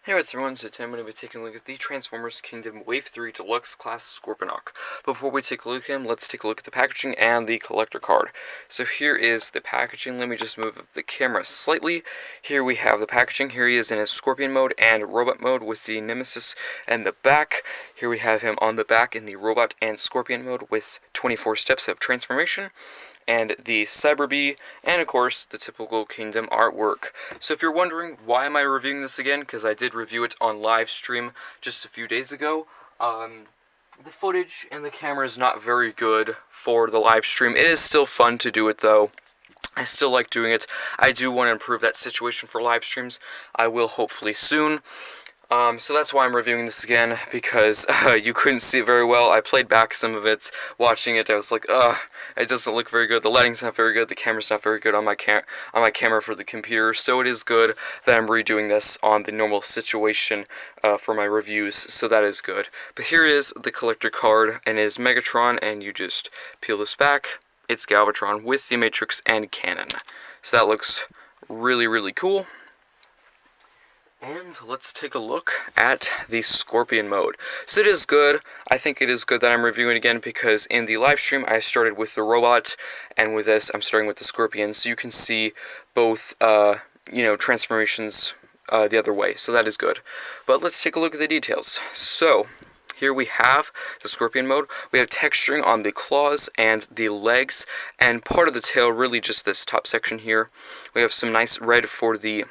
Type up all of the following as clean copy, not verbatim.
Hey, what's everyone? So today I'm going to be taking a look at the Transformers Kingdom Wave 3 Deluxe Class Scorponok. Before we take a look at him, let's take a look at the packaging and the collector card. So here is the packaging. Let me just move the camera slightly. Here we have the packaging. Here he is in his Scorpion mode and Robot mode with the Nemesis and the back. Here we have him on the back in the Robot and Scorpion mode with 24 steps of transformation, and the Cyber Bee, and of course the typical Kingdom artwork. So if you're wondering why am I reviewing this again, because I did review it on live stream just a few days ago. The footage and the camera is not very good for the live stream. It is still fun to do it though. I still like doing it. I do want to improve that situation for live streams. I will hopefully soon. So that's why I'm reviewing this again, because you couldn't see it very well. I played back some of it, watching it. I was like, it doesn't look very good. The lighting's not very good. The camera's not very good on my camera for the computer. So it is good that I'm redoing this on the normal situation for my reviews. So that is good. But here is the collector card, and it is Megatron, and you just peel this back. It's Galvatron with the Matrix and Cannon. So that looks really, really cool. And let's take a look at the Scorpion mode. So it is good. I think it is good that I'm reviewing it again, because in the live stream I started with the Robot, and with this I'm starting with the Scorpion. So you can see both, transformations the other way. So that is good. But let's take a look at the details. So here we have the Scorpion mode. We have texturing on the claws and the legs, and part of the tail, really just this top section here. We have some nice red for the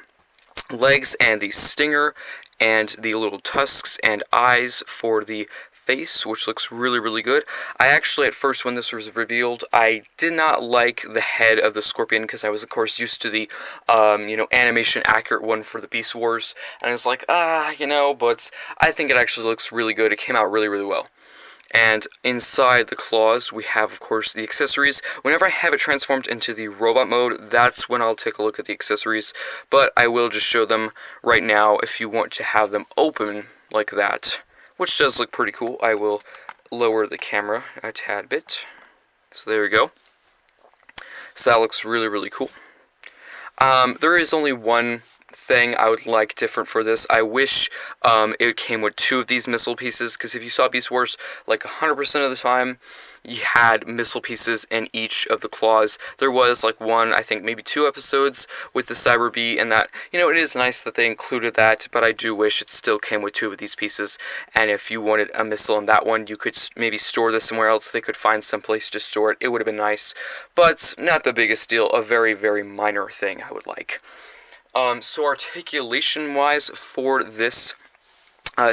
legs and the stinger, and the little tusks and eyes for the face, which looks really, really good. I actually, at first when this was revealed, I did not like the head of the Scorpion, because I was of course used to the animation accurate one for the Beast Wars, and I was like, but I think it actually looks really good. It came out really, really well. And inside the claws, we have, of course, the accessories. Whenever I have it transformed into the robot mode, that's when I'll take a look at the accessories. But I will just show them right now if you want to have them open like that, which does look pretty cool. I will lower the camera a tad bit. So there we go. So that looks really, really cool. There is only one thing I would like different for this. I wish it came with 2 of these missile pieces, because if you saw Beast Wars, like 100% of the time, you had missile pieces in each of the claws. There was like one, I think maybe 2 episodes with the Cyber Bee, and that, it is nice that they included that, but I do wish it still came with 2 of these pieces. And if you wanted a missile in that one, you could maybe store this somewhere else. They could find some place to store it. It would have been nice, but not the biggest deal. A very, very minor thing I would like. So articulation-wise for this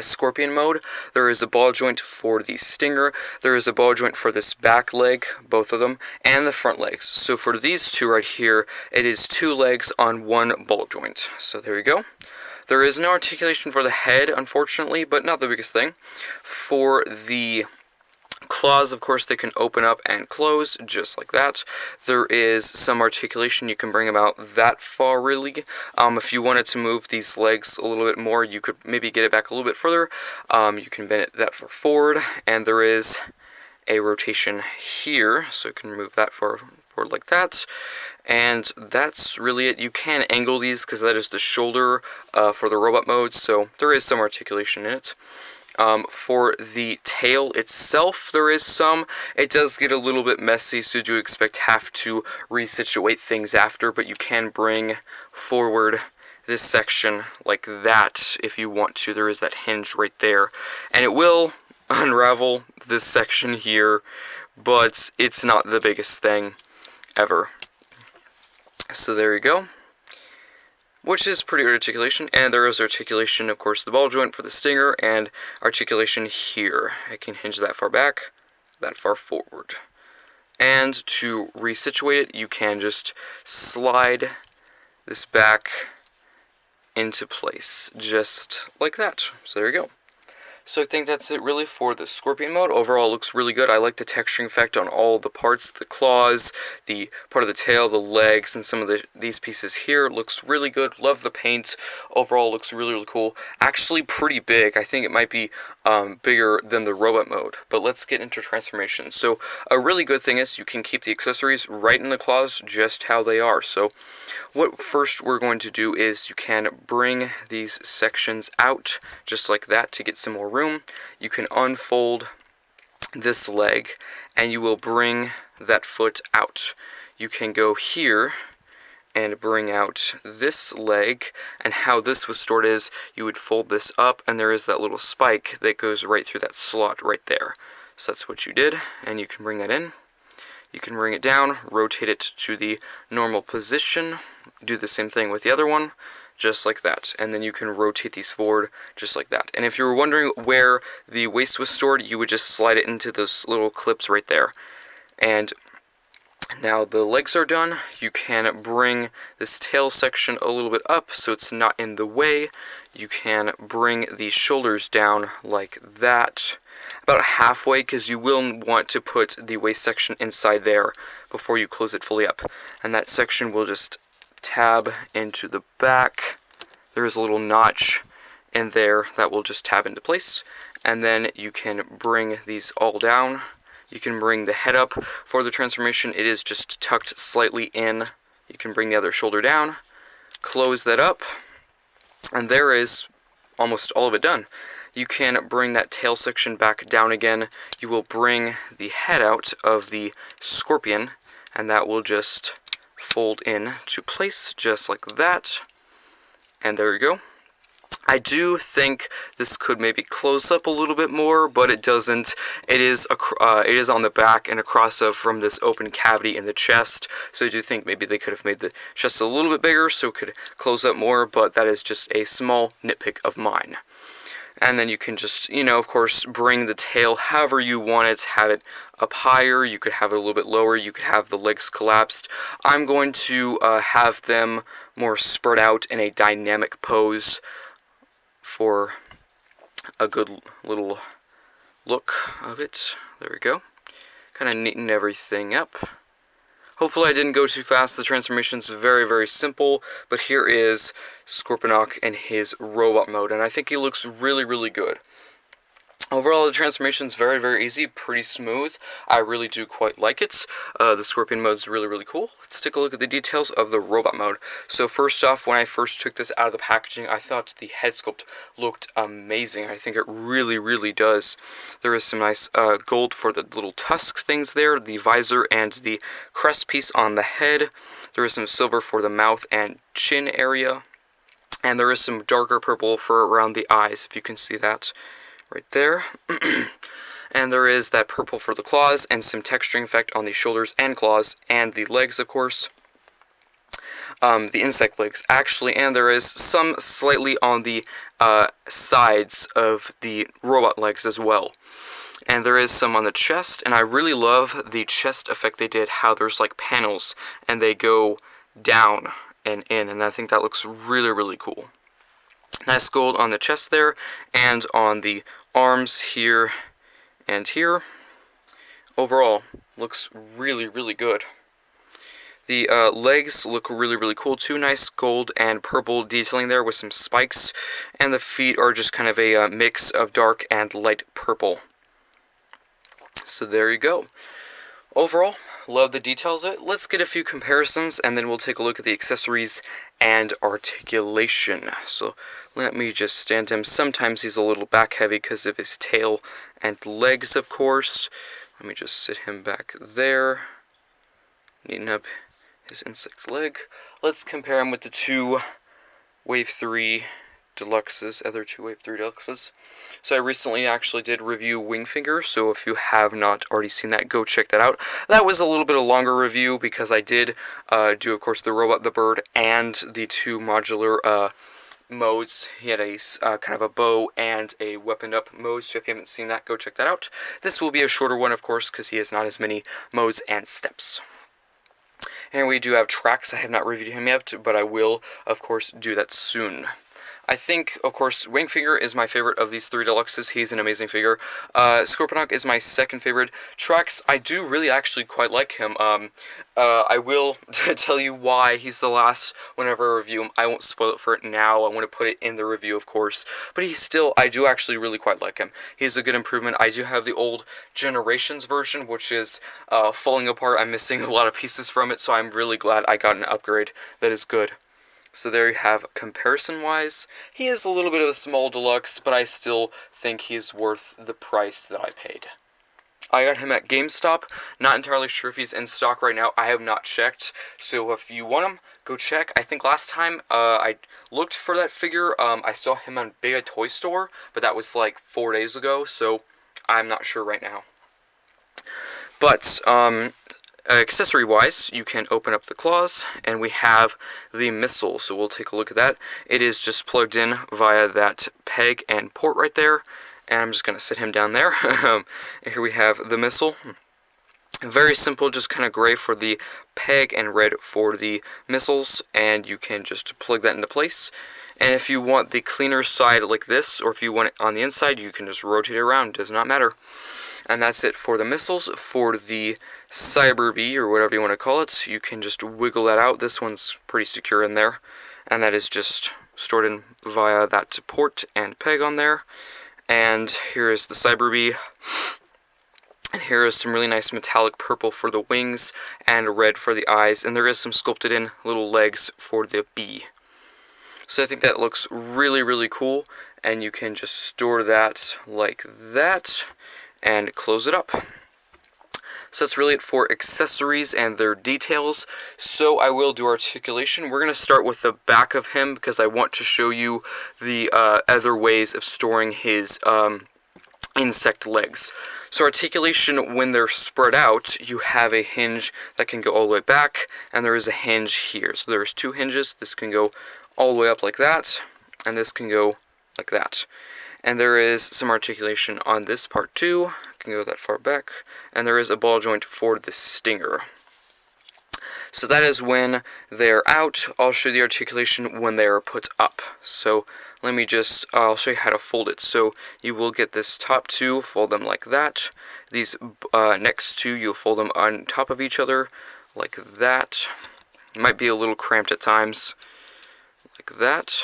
Scorpion mode, there is a ball joint for the Stinger, there is a ball joint for this back leg, both of them, and the front legs. So for these 2 right here, it is 2 legs on 1 ball joint. So there you go. There is no articulation for the head, unfortunately, but not the biggest thing. For the claws, of course, they can open up and close, just like that. There is some articulation. You can bring them out that far, really. If you wanted to move these legs a little bit more, you could maybe get it back a little bit further. You can bend it that far forward, and there is a rotation here, so you can move that far forward like that. And that's really it. You can angle these, because that is the shoulder for the robot mode, so there is some articulation in it. For the tail itself, there is some. It does get a little bit messy, so you do have to resituate things after, but you can bring forward this section like that if you want to. There is that hinge right there, and it will unravel this section here, but it's not the biggest thing ever. So there you go. Which is pretty good articulation, and there is articulation, of course, the ball joint for the Stinger, and articulation here. I can hinge that far back, that far forward. And to resituate it, you can just slide this back into place, just like that. So there you go. So I think that's it really for the Scorpion mode. Overall, it looks really good. I like the texturing effect on all the parts, the claws, the part of the tail, the legs, and some of these pieces here. It looks really good. Love the paint. Overall, it looks really, really cool. Actually, pretty big. I think it might be bigger than the robot mode. But let's get into transformation. So a really good thing is you can keep the accessories right in the claws just how they are. So what first we're going to do is you can bring these sections out just like that to get some more room. You can unfold this leg and you will bring that foot out. You can go here and bring out this leg, and how this was stored is you would fold this up and there is that little spike that goes right through that slot right there. So that's what you did, and you can bring that in. You can bring it down, rotate it to the normal position, do the same thing with the other one, just like that. And then you can rotate these forward, just like that. And if you were wondering where the waist was stored, you would just slide it into those little clips right there. And now the legs are done. You can bring this tail section a little bit up so it's not in the way. You can bring the shoulders down like that, about halfway, because you will want to put the waist section inside there before you close it fully up. And that section will just tab into the back. There is a little notch in there that will just tab into place. And then you can bring these all down. You can bring the head up. For the transformation, it is just tucked slightly in. You can bring the other shoulder down, close that up, and there is almost all of it done. You can bring that tail section back down again. You will bring the head out of the Scorpion, and that will just fold in to place just like that. And there you go. I do think this could maybe close up a little bit more, but it doesn't. It is on the back and across from this open cavity in the chest, so I do think maybe they could have made the chest a little bit bigger so it could close up more, but that is just a small nitpick of mine. And then you can just, of course, bring the tail however you want it. Have it up higher, you could have it a little bit lower, you could have the legs collapsed. I'm going to have them more spread out in a dynamic pose for a good little look of it. There we go. Kind of neaten everything up. Hopefully I didn't go too fast. The transformation's very, very simple, but here is Scorponok in his robot mode, and I think he looks really, really good. Overall, the transformation's very, very easy, pretty smooth. I really do quite like it. The Scorpion mode's really, really cool. Let's take a look at the details of the robot mode. So first off, when I first took this out of the packaging, I thought the head sculpt looked amazing. I think it really, really does. There is some nice gold for the little tusk things there, the visor and the crest piece on the head. There is some silver for the mouth and chin area. And there is some darker purple for around the eyes, if you can see that right there. And there is that purple for the claws and some texturing effect on the shoulders and claws and the legs, of course. The insect legs, actually, and there is some slightly on the sides of the robot legs as well. And there is some on the chest, and I really love the chest effect they did, how there's like panels, and they go down and in, and I think that looks really, really cool. Nice gold on the chest there, and on the arms here and here. Overall, looks really, really good. The legs look really, really cool too. Nice gold and purple detailing there with some spikes. And the feet are just kind of a mix of dark and light purple. So there you go. Overall, love the details of it. Let's get a few comparisons, and then we'll take a look at the accessories and articulation. So let me just stand him. Sometimes he's a little back heavy because of his tail and legs, of course. Let me just sit him back there. Neaten up his insect leg. Let's compare him with the two Wave 3 Deluxes, other two Wave 3 Deluxes. So I recently actually did review Wingfinger, so if you have not already seen that, go check that out. That was a little bit of a longer review because I did do, of course, the robot, the bird, and the two modular modes. He had a kind of a bow and a weaponed up mode, so if you haven't seen that, go check that out. This will be a shorter one, of course, because he has not as many modes and steps. And we do have Trax. I have not reviewed him yet, but I will, of course, do that soon. I think, of course, Wing Figure is my favorite of these 3 deluxes. He's an amazing figure. Scorponok is my second favorite. Trax, I do really actually quite like him. I will tell you why he's the last whenever I review him. I won't spoil it for it now. I want to put it in the review, of course. But he's still, I do actually really quite like him. He's a good improvement. I do have the old Generations version, which is falling apart. I'm missing a lot of pieces from it, so I'm really glad I got an upgrade that is good. So there you have comparison-wise. He is a little bit of a small deluxe, but I still think he's worth the price that I paid. I got him at GameStop. Not entirely sure if he's in stock right now. I have not checked. So if you want him, go check. I think last time I looked for that figure, I saw him on Big Toy Store, but that was like 4 days ago, so I'm not sure right now. But, accessory-wise, you can open up the claws, and we have the missile, so we'll take a look at that. It is just plugged in via that peg and port right there, and I'm just going to sit him down there. Here we have the missile. Very simple, just kind of gray for the peg and red for the missiles, and you can just plug that into place. And if you want the cleaner side like this, or if you want it on the inside, you can just rotate it around, does not matter. And that's it for the missiles. For the Cyber Bee, or whatever you want to call it, you can just wiggle that out. This one's pretty secure in there, and that is just stored in via that port and peg on there. And here is the Cyber Bee, and here is some really nice metallic purple for the wings, and red for the eyes, and there is some sculpted in little legs for the bee. So I think that looks really, really cool, and you can just store that like that, and close it up. So that's really it for accessories and their details. So I will do articulation. We're going to start with the back of him because I want to show you the other ways of storing his insect legs. So articulation, when they're spread out, you have a hinge that can go all the way back, and there is a hinge here. So there's 2 hinges. This can go all the way up like that, and this can go like that. And there is some articulation on this part too. Can go that far back. And there is a ball joint for the stinger. So that is when they're out. I'll show you the articulation when they are put up. So let me just, I'll show you how to fold it. So you will get this top 2, fold them like that. These next 2, you'll fold them on top of each other like that. It might be a little cramped at times. Like that.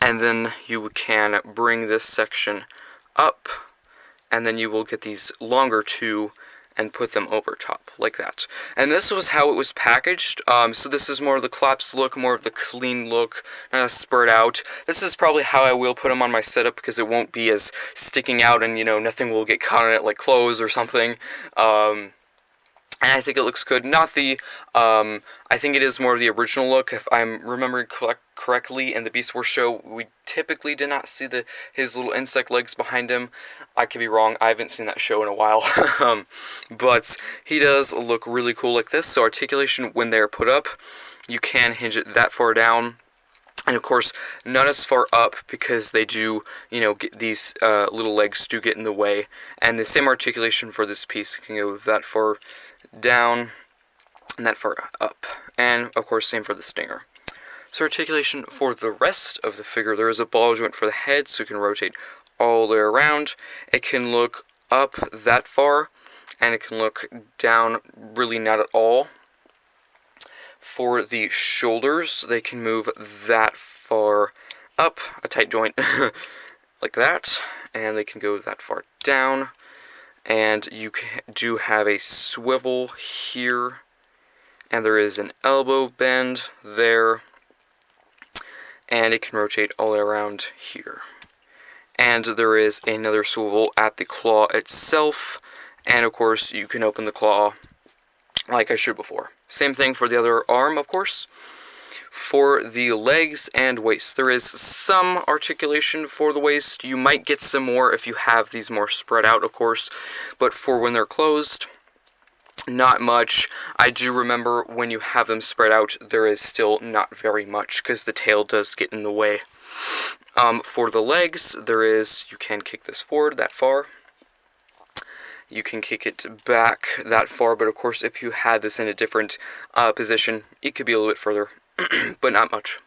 And then you can bring this section up, and then you will get these longer 2 and put them over top, like that. And this was how it was packaged. So this is more of the collapsed look, more of the clean look, spread out. This is probably how I will put them on my setup, because it won't be as sticking out, and, you know, nothing will get caught on it like clothes or something. And I think it looks good. Not the, I think it is more of the original look. If I'm remembering correctly, in the Beast Wars show, we typically did not see his little insect legs behind him. I could be wrong. I haven't seen that show in a while. But he does look really cool like this. So articulation, when they're put up, you can hinge it that far down. And of course, not as far up, because they do, you know, get these little legs do get in the way. And the same articulation for this piece can go that far down and that far up. And of course, same for the stinger. So articulation for the rest of the figure, there is a ball joint for the head, so you can rotate all the way around. It can look up that far, and it can look down really not at all. For the shoulders, they can move that far up, a tight joint, like that, and they can go that far down. And you do have a swivel here, and there is an elbow bend there, and it can rotate all the way around here. And there is another swivel at the claw itself, and of course you can open the claw like I showed before. Same thing for the other arm, of course. For the legs and waist, there is some articulation for the waist. You might get some more if you have these more spread out, of course, but for when they're closed, not much. I do remember when you have them spread out, there is still not very much, because the tail does get in the way. For the legs, there is, you can kick this forward that far. You can kick it back that far, but of course, if you had this in a different position, it could be a little bit further, but not much.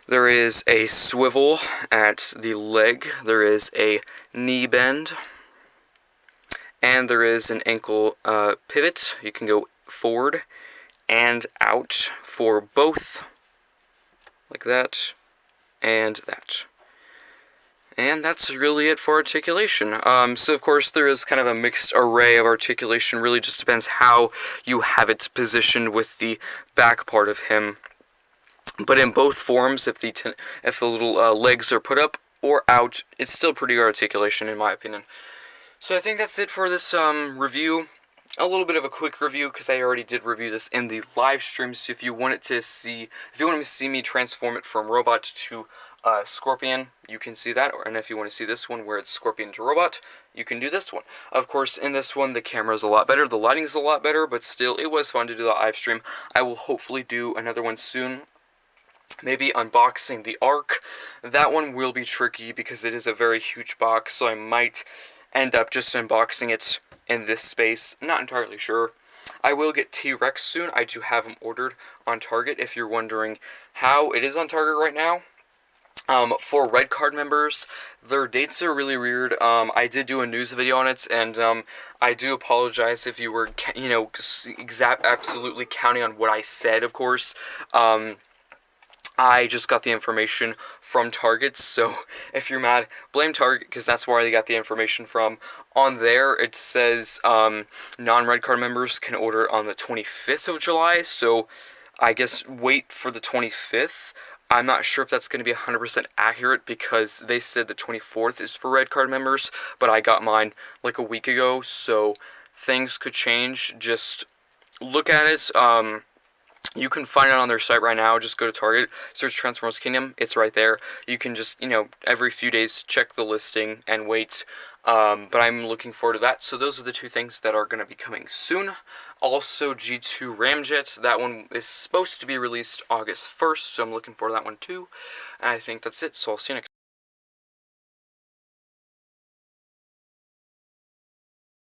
There is a swivel at the leg, there is a knee bend, and there is an ankle pivot. You can go forward and out for both, like that, and that. And that's really it for articulation. So of course there is kind of a mixed array of articulation, really just depends how you have it positioned with the back part of him. But in both forms, if the little legs are put up or out, it's still pretty good articulation in my opinion. So I think that's it for this review. A little bit of a quick review because I already did review this in the live stream. So if you want to see me transform it from robot to Scorpion, you can see that. And if you want to see this one where it's Scorpion to robot, you can do this one. Of course, in this one, the camera is a lot better, the lighting is a lot better, but still, it was fun to do the live stream. I will hopefully do another one soon. Maybe unboxing the Ark. That one will be tricky because it is a very huge box, so I might end up just unboxing it in this space. Not entirely sure. I will get T-Rex soon. I do have them ordered on Target, if you're wondering how it is on Target right now. For red card members, their dates are really weird. I did do a news video on it, and I do apologize if you were, absolutely counting on what I said, of course. I just got the information from Target, so if you're mad, blame Target, because that's where they got the information from. On there, it says non-red card members can order on the 25th of July, so I guess wait for the 25th. I'm not sure if that's going to be 100% accurate, because they said the 24th is for red card members, but I got mine like a week ago, so things could change. Just look at it. You can find it on their site right now. Just go to Target, search Transformers Kingdom. It's right there. You can just, every few days check the listing and wait. But I'm looking forward to that. So those are the two things that are going to be coming soon. Also, G2 Ramjet. That one is supposed to be released August 1st, so I'm looking forward to that one too. And I think that's it. So I'll see you next time.